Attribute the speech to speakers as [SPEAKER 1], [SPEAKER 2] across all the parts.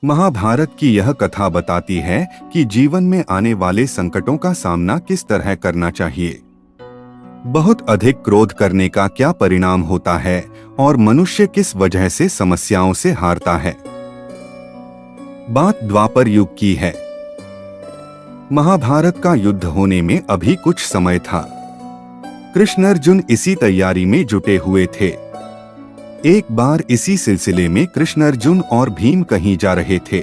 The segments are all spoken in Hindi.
[SPEAKER 1] महाभारत की यह कथा बताती है कि जीवन में आने वाले संकटों का सामना किस तरह करना चाहिए। बहुत अधिक क्रोध करने का क्या परिणाम होता है और मनुष्य किस वजह से समस्याओं से हारता है। बात द्वापर युग की है। महाभारत का युद्ध होने में अभी कुछ समय था। कृष्ण अर्जुन इसी तैयारी में जुटे हुए थे। एक बार इसी सिलसिले में कृष्ण अर्जुन और भीम कहीं जा रहे थे।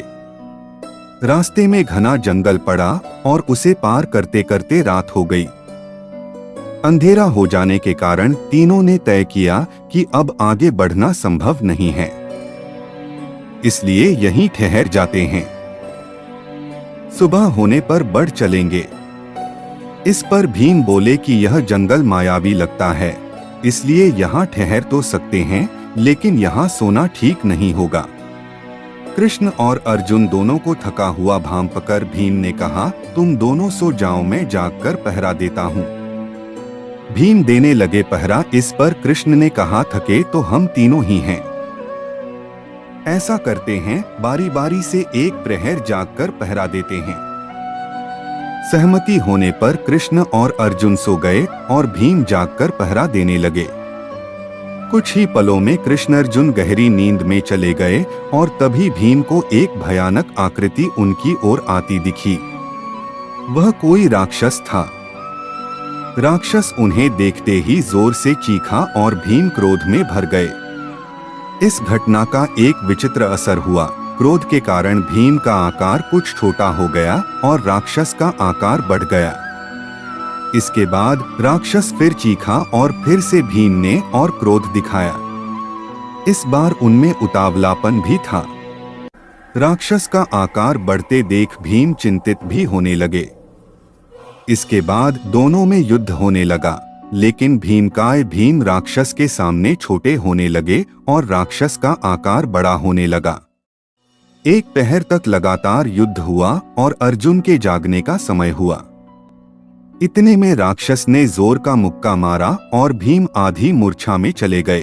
[SPEAKER 1] रास्ते में घना जंगल पड़ा और उसे पार करते करते रात हो गई। अंधेरा हो जाने के कारण तीनों ने तय किया कि अब आगे बढ़ना संभव नहीं है, इसलिए यहीं ठहर जाते हैं। सुबह होने पर बढ़ चलेंगे। इस पर भीम बोले कि यह जंगल मायावी लगता है, इसलिए यहाँ ठहर तो सकते हैं, लेकिन यहाँ सोना ठीक नहीं होगा। कृष्ण और अर्जुन दोनों को थका हुआ भांप कर भीम ने कहा, तुम दोनों सो जाओ, मैं जागकर पहरा देता हूँ। भीम देने लगे पहरा। इस पर कृष्ण ने कहा, थके तो हम तीनों ही हैं। ऐसा करते हैं, बारी बारी से एक प्रहर जागकर पहरा देते हैं। सहमति होने पर कृष्ण और अर्जुन सो गए और भीम जागकर पहरा देने लगे। कुछ ही पलों में कृष्ण अर्जुन गहरी नींद में चले गए और तभी भीम को एक भयानक आकृति उनकी ओर आती दिखी। वह कोई राक्षस था। राक्षस उन्हें देखते ही जोर से चीखा और भीम क्रोध में भर गए। इस घटना का एक विचित्र असर हुआ। क्रोध के कारण भीम का आकार कुछ छोटा हो गया और राक्षस का आकार बढ़ गया। इसके बाद राक्षस फिर चीखा और फिर से भीम ने और क्रोध दिखाया। इस बार उनमें उतावलापन भी था। राक्षस का आकार बढ़ते देख भीम चिंतित भी होने लगे। इसके बाद दोनों में युद्ध होने लगा, लेकिन भीमकाय भीम राक्षस के सामने छोटे होने लगे और राक्षस का आकार बड़ा होने लगा। एक पहर तक लगातार युद्ध हुआ और अर्जुन के जागने का समय हुआ। इतने में राक्षस ने जोर का मुक्का मारा और भीम आधी मूर्छा में चले गए।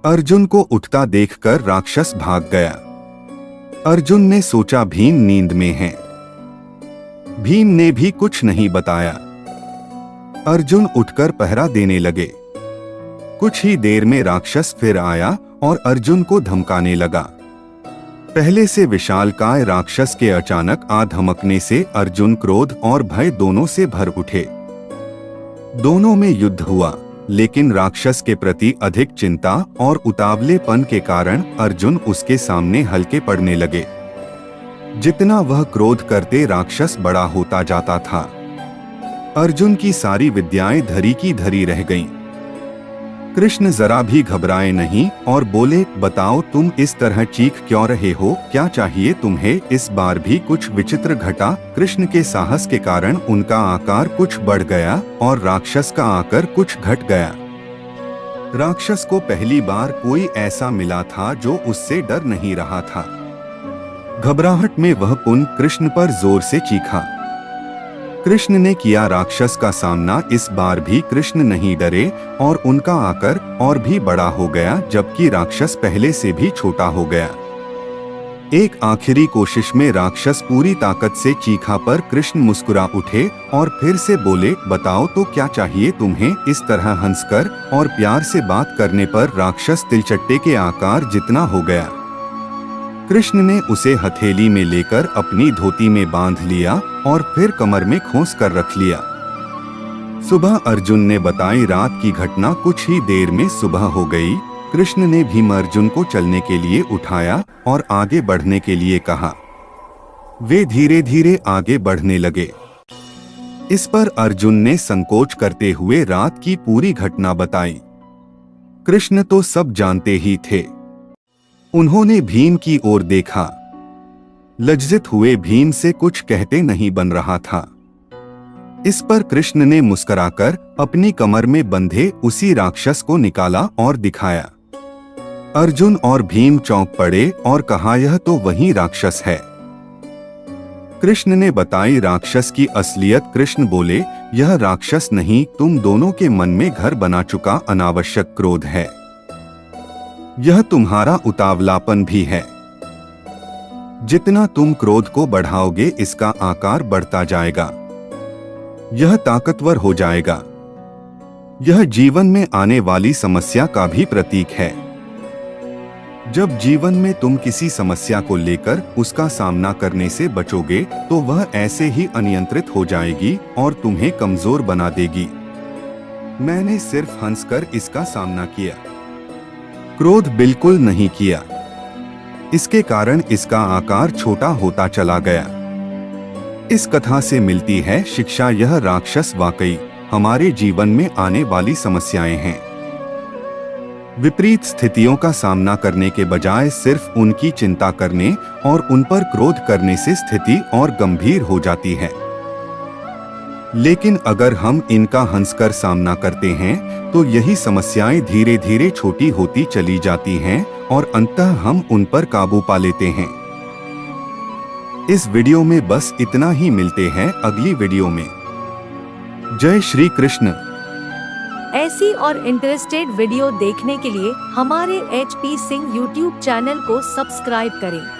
[SPEAKER 1] अर्जुन को उठता देखकर राक्षस भाग गया। अर्जुन ने सोचा भीम नींद में है। भीम ने भी कुछ नहीं बताया। अर्जुन उठकर पहरा देने लगे। कुछ ही देर में राक्षस फिर आया और अर्जुन को धमकाने लगा। पहले से विशालकाय राक्षस के अचानक आ धमकने से अर्जुन क्रोध और भय दोनों से भर उठे। दोनों में युद्ध हुआ, लेकिन राक्षस के प्रति अधिक चिंता और उतावलेपन के कारण अर्जुन उसके सामने हल्के पड़ने लगे। जितना वह क्रोध करते राक्षस बड़ा होता जाता था। अर्जुन की सारी विद्याएं धरी की धरी रह गईं। कृष्ण जरा भी घबराए नहीं और बोले, बताओ तुम इस तरह चीख क्यों रहे हो, क्या चाहिए तुम्हें। इस बार भी कुछ विचित्र घटा। कृष्ण के साहस के कारण उनका आकार कुछ बढ़ गया और राक्षस का आकार कुछ घट गया। राक्षस को पहली बार कोई ऐसा मिला था जो उससे डर नहीं रहा था। घबराहट में वह पुनः कृष्ण पर जोर से चीखा। कृष्ण ने किया राक्षस का सामना। इस बार भी कृष्ण नहीं डरे और उनका आकार और भी बड़ा हो गया, जबकि राक्षस पहले से भी छोटा हो गया। एक आखिरी कोशिश में राक्षस पूरी ताकत से चीखा पर कृष्ण मुस्कुरा उठे और फिर से बोले, बताओ तो क्या चाहिए तुम्हें। इस तरह हंसकर और प्यार से बात करने पर राक्षस तिलचट्टे के आकार जितना हो गया। कृष्ण ने उसे हथेली में लेकर अपनी धोती में बांध लिया और फिर कमर में खोस कर रख लिया। सुबह अर्जुन ने बताई रात की घटना। कुछ ही देर में सुबह हो गई। कृष्ण ने भीम अर्जुन को चलने के लिए उठाया और आगे बढ़ने के लिए कहा। वे धीरे धीरे आगे बढ़ने लगे। इस पर अर्जुन ने संकोच करते हुए रात की पूरी घटना बताई। कृष्ण तो सब जानते ही थे। उन्होंने भीम की ओर देखा। लज्जित हुए भीम से कुछ कहते नहीं बन रहा था। इस पर कृष्ण ने मुस्कुराकर अपनी कमर में बंधे उसी राक्षस को निकाला और दिखाया। अर्जुन और भीम चौंक पड़े और कहा, यह तो वही राक्षस है। कृष्ण ने बताई राक्षस की असलियत। कृष्ण बोले, यह राक्षस नहीं, तुम दोनों के मन में घर बना चुका अनावश्यक क्रोध है। यह तुम्हारा उतावलापन भी है। जितना तुम क्रोध को बढ़ाओगे इसका आकार बढ़ता जाएगा। यह ताकतवर हो जाएगा। यह जीवन में आने वाली समस्या का भी प्रतीक है। जब जीवन में तुम किसी समस्या को लेकर उसका सामना करने से बचोगे तो वह ऐसे ही अनियंत्रित हो जाएगी और तुम्हें कमजोर बना देगी। मैंने सिर्फ हंसकर इसका सामना किया, क्रोध बिल्कुल नहीं किया। इसके कारण इसका आकार छोटा होता चला गया। इस कथा से मिलती है शिक्षा, यह राक्षस वाकई हमारे जीवन में आने वाली समस्याएं हैं। विपरीत स्थितियों का सामना करने के बजाय सिर्फ उनकी चिंता करने और उन पर क्रोध करने से स्थिति और गंभीर हो जाती है। लेकिन अगर हम इनका हंसकर सामना करते हैं तो यही समस्याएं धीरे धीरे छोटी होती चली जाती हैं और अंततः हम उन पर काबू पा लेते हैं। इस वीडियो में बस इतना ही। मिलते हैं अगली वीडियो में। जय श्री कृष्ण।
[SPEAKER 2] ऐसी और इंटरेस्टेड वीडियो देखने के लिए हमारे HP सिंह YouTube चैनल को सब्सक्राइब करें।